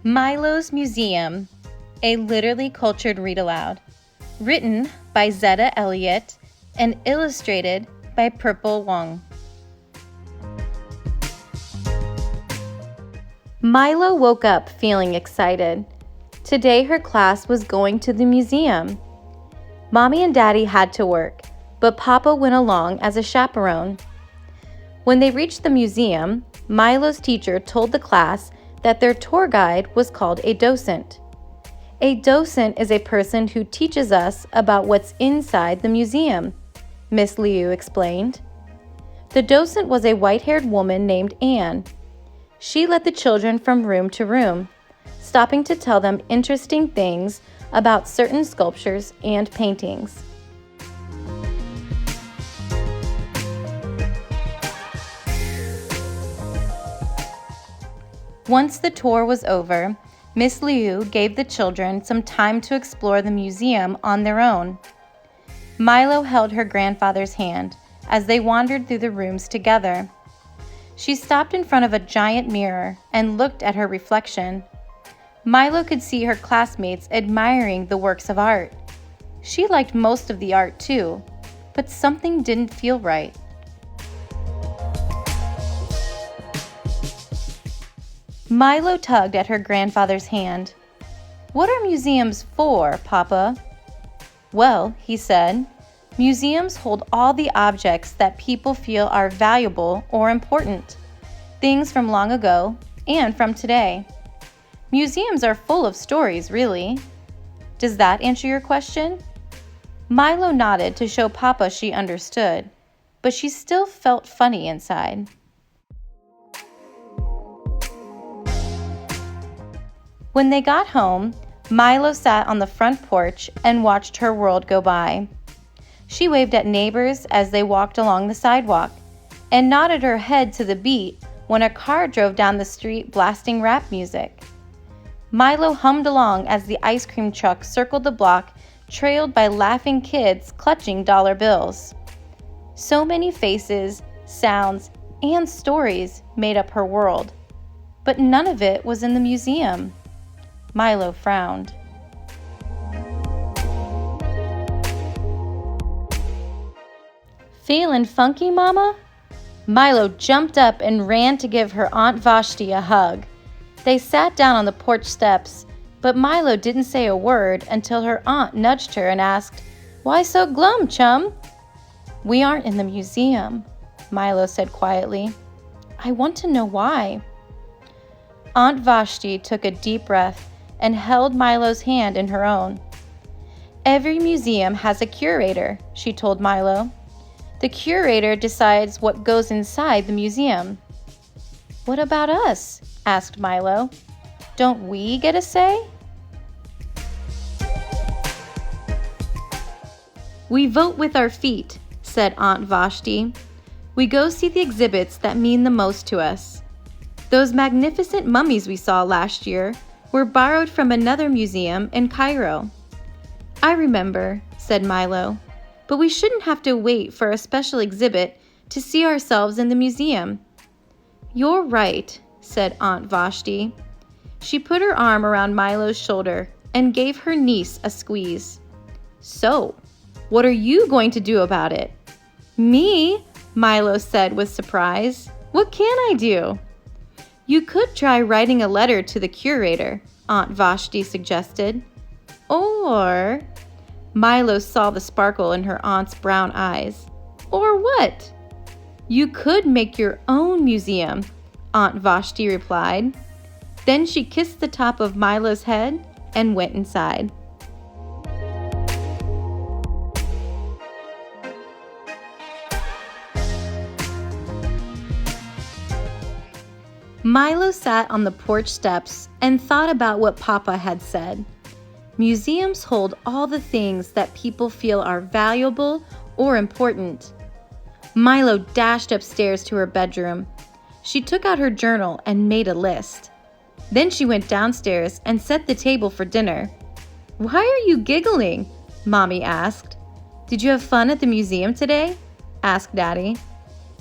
Milo's Museum, a literally cultured read aloud. Written by Zetta, Elliott, and illustrated by Wong. Milo woke up feeling excited. Today her class was going to the museum. Mommy and Daddy had to work, but Papa went along as a chaperone. When they reached the museum, Milo's teacher told the class that their tour guide was called a docent. A docent is a person who teaches us about what's inside the museum, Miss Liu explained. The docent was a white-haired woman named Anne. She led the children from room to room, stopping to tell them interesting things about certain sculptures and paintings. Once the tour was over, Miss Liu gave the children some time to explore the museum on their own. Milo held her grandfather's hand as they wandered through the rooms together. She stopped in front of a giant mirror and looked at her reflection. Milo could see her classmates admiring the works of art. She liked most of the art too, but something didn't feel right. Milo tugged at her grandfather's hand. "What are museums for, Papa?" "Well," he said, "museums hold all the objects that people feel are valuable or important, things from long ago and from today. Museums are full of stories, really. Does that answer your question?" Milo nodded to show Papa she understood, but she still felt funny inside. When they got home, Milo sat on the front porch and watched her world go by. She waved at neighbors as they walked along the sidewalk and nodded her head to the beat when a car drove down the street blasting rap music. Milo hummed along as the ice cream truck circled the block, trailed by laughing kids clutching dollar bills. So many faces, sounds, and stories made up her world, but none of it was in the museum. Milo frowned. "Feelin' funky, Mama?" Milo jumped up and ran to give her Aunt Vashti a hug. They sat down on the porch steps, but Milo didn't say a word until her aunt nudged her and asked, "Why so glum, chum?" "We aren't in the museum," Milo said quietly. "I want to know why." Aunt Vashti took a deep breath and held Milo's hand in her own. "Every museum has a curator," she told Milo. "The curator decides what goes inside the museum." "What about us?" asked Milo. "Don't we get a say?" "We vote with our feet," said Aunt Vashti. "We go see the exhibits that mean the most to us. Those magnificent mummies we saw last year were borrowed from another museum in Cairo." "I remember," said Milo, "but we shouldn't have to wait for a special exhibit to see ourselves in the museum." "You're right," said Aunt Vashti. She put her arm around Milo's shoulder and gave her niece a squeeze. "So, what are you going to do about it?" "Me?" Milo said with surprise. "What can I do?" "You could try writing a letter to the curator," Aunt Vashti suggested. "Or," Milo saw the sparkle in her aunt's brown eyes. "Or what?" "You could make your own museum," Aunt Vashti replied. Then she kissed the top of Milo's head and went inside. Milo sat on the porch steps and thought about what Papa had said. Museums hold all the things that people feel are valuable or important. Milo dashed upstairs to her bedroom. She took out her journal and made a list. Then she went downstairs and set the table for dinner. "Why are you giggling?" Mommy asked. "Did you have fun at the museum today?" asked Daddy.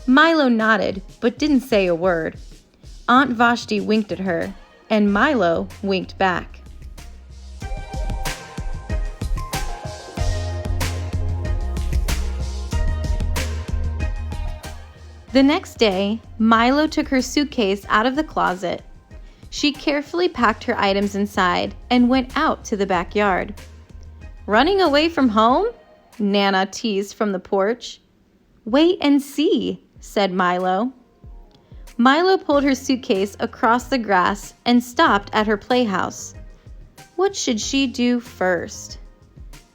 Milo nodded, but didn't say a word. Aunt Vashti winked at her. and Milo winked back. The next day, Milo took her suitcase out of the closet. She carefully packed her items inside and went out to the backyard. "Running away from home?" Nana teased from the porch. "Wait and see," said Milo. Milo pulled her suitcase across the grass and stopped at her playhouse. What should she do first?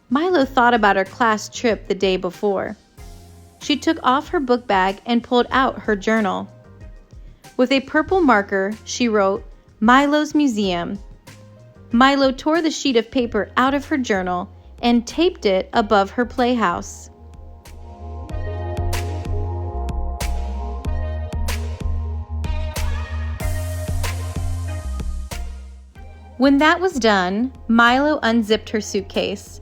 Milo thought about her class trip the day before. She took off her book bag and pulled out her journal. With a purple marker, she wrote, "Milo's Museum." Milo tore the sheet of paper out of her journal and taped it above her playhouse. When that was done, Milo unzipped her suitcase.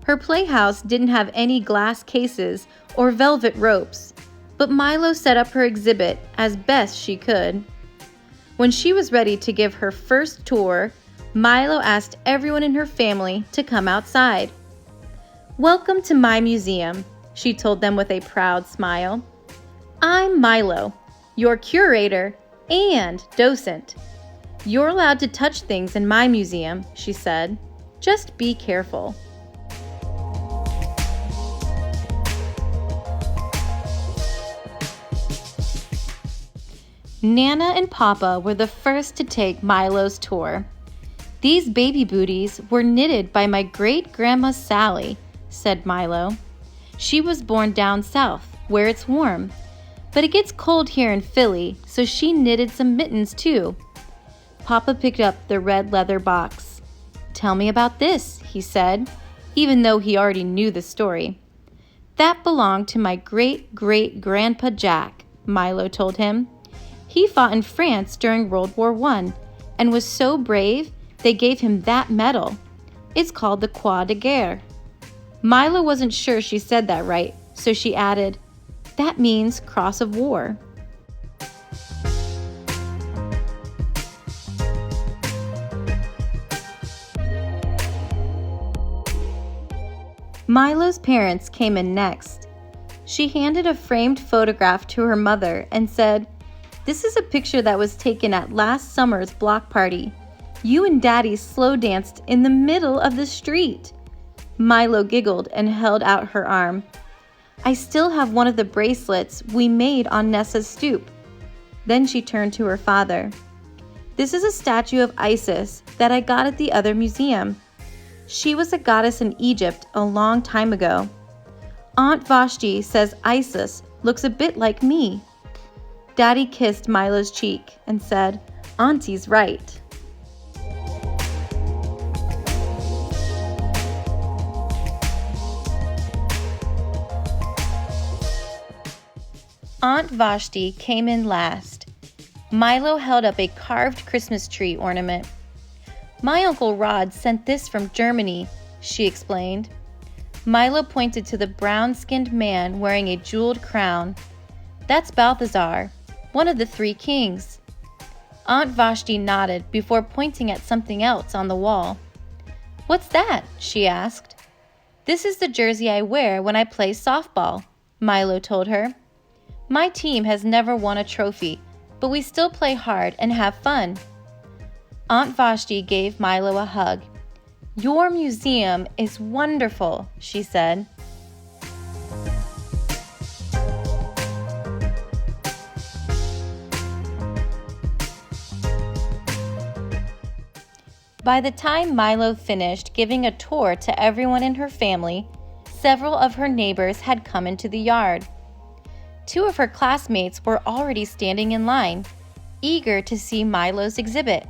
Her playhouse didn't have any glass cases or velvet ropes, but Milo set up her exhibit as best she could. When she was ready to give her first tour, Milo asked everyone in her family to come outside. "Welcome to my museum," she told them with a proud smile. "I'm Milo, your curator and docent. You're allowed to touch things in my museum," she said. "Just be careful." Nana and Papa were the first to take Milo's tour. "These baby booties were knitted by my great-grandma Sally," said Milo. "She was born down south, where it's warm. But it gets cold here in Philly, so she knitted some mittens too." Papa picked up the red leather box. "Tell me about this," he said, even though he already knew the story. "That belonged to my great-great-grandpa Jack," Milo told him. "He fought in France during World War I and was so brave they gave him that medal. It's called the Croix de Guerre." Milo wasn't sure she said that right, so she added, "That means Cross of War." Milo's parents came in next. She handed a framed photograph to her mother and said, "This is a picture that was taken at last summer's block party. You and Daddy slow danced in the middle of the street." Milo giggled and held out her arm. "I still have one of the bracelets we made on Nessa's stoop." Then she turned to her father. "This is a statue of Isis that I got at the other museum. She was a goddess in Egypt a long time ago. Aunt Vashti says Isis looks a bit like me." Daddy kissed Milo's cheek and said, "Auntie's right." Aunt Vashti came in last. Milo held up a carved Christmas tree ornament. "My Uncle Rod sent this from Germany," she explained. Milo pointed to the brown-skinned man wearing a jeweled crown. "That's Balthazar, one of the 3 kings." Aunt Vashti nodded before pointing at something else on the wall. "What's that?" she asked. "This is the jersey I wear when I play softball," Milo told her. "My team has never won a trophy, but we still play hard and have fun." Aunt Vashti gave Milo a hug. "Your museum is wonderful," she said. By the time Milo finished giving a tour to everyone in her family, several of her neighbors had come into the yard. 2 of her classmates were already standing in line, eager to see Milo's exhibit.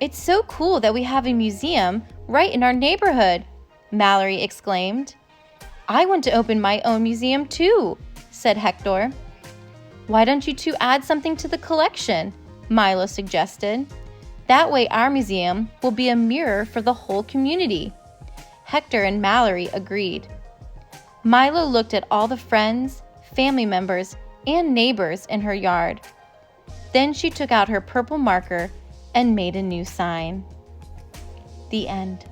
"It's so cool that we have a museum right in our neighborhood," Mallory exclaimed. "I want to open my own museum too," said Hector. "Why don't you 2 add something to the collection?" Milo suggested. "That way our museum will be a mirror for the whole community." Hector and Mallory agreed. Milo looked at all the friends, family members, and neighbors in her yard. Then she took out her purple marker and made a new sign. The end.